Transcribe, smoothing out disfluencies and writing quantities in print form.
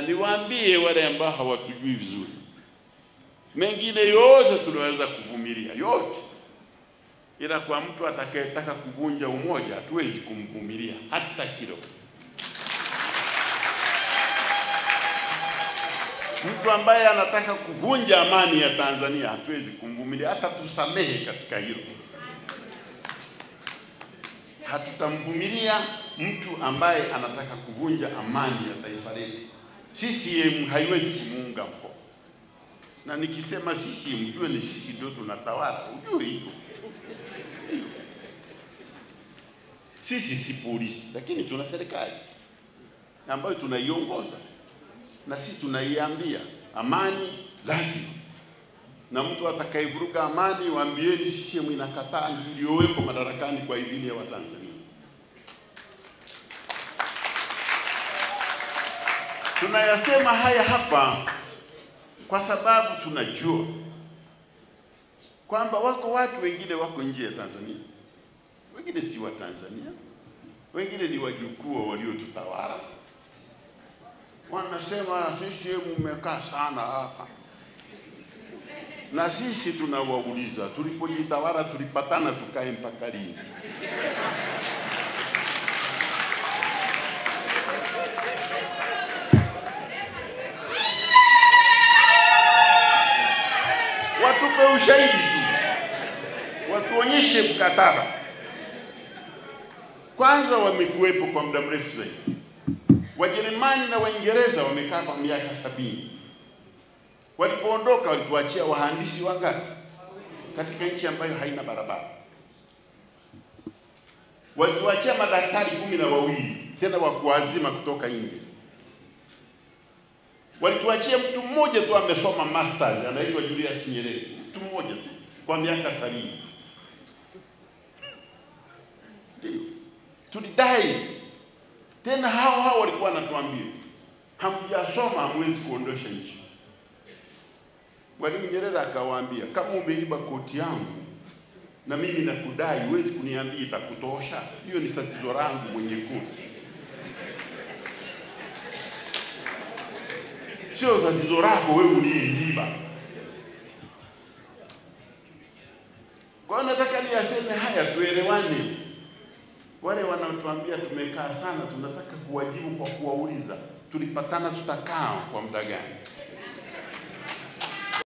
Niwaambie wale ambao hawatujui vizuri, mengine yote tunaweza kuvumilia yote, ila kwa mtu atakayetaka kuvunja umoja hatuwezi kumvumilia hata kidogo. Mtu ambaye anataka kuvunja amani ya Tanzania hatuwezi kumvumilia, hata tusamehe katika hilo. Hatutamvumilia mtu ambaye anataka kuvunja amani ya taifa letu. CCM haiwezi kumuunga mkono. Na nikisema CCM mjue ni sisi ndio tunatawala, ujue hilo. Sisi si polisi, lakini tuna serikali ambayo tunaiongoza. Na sisi tunaiambia amani lazima. Na mtu atakayevuruga amani waambieni CCM inakataa, ndio madarakani kwa idhini ya Watanzania. Tunayasema haya hapa kwa sababu tunajua kwamba wako watu wengine wako nje ya Tanzania. Wengine si wa Tanzania, wengine ni wajukuu waliotutawala. Wanasema sisi mmekaa sana hapa. Na sisi tunawauliza, tulipojitawala tulipatana tukae mpaka lini? Watupe ushahidi tu, watuonyeshe mkataba. Kwanza wamekuwepo kwa muda mrefu zaidi. Wajerumani na Waingereza wamekaa kwa miaka 70. Walipoondoka walituachia wahandisi wangapi katika nchi ambayo haina barabara? Walituachia madaktari 12 tena wa kuazima kutoka nje. Walituachia mtu mmoja tu amesoma masters anaitwa Julius Nyerere, mtu mmoja tu kwa miaka 70. Ndio tulidai. Tena hao walikuwa wanatuambia hamjasoma hamwezi kuondosha nchi. Mwalimu Nyerere akawaambia, kama umeiba koti yangu na mimi nakudai, huwezi kuniambia itakutosha. Hiyo ni tatizo langu mwenye koti, sio tatizo lako wewe uliyeiba. Kwa hiyo nataka niaseme haya tuelewane. Wale wanaotuambia tumekaa sana, tunataka kuwajibu kwa kuwauliza tulipatana tutakaa kwa muda gani?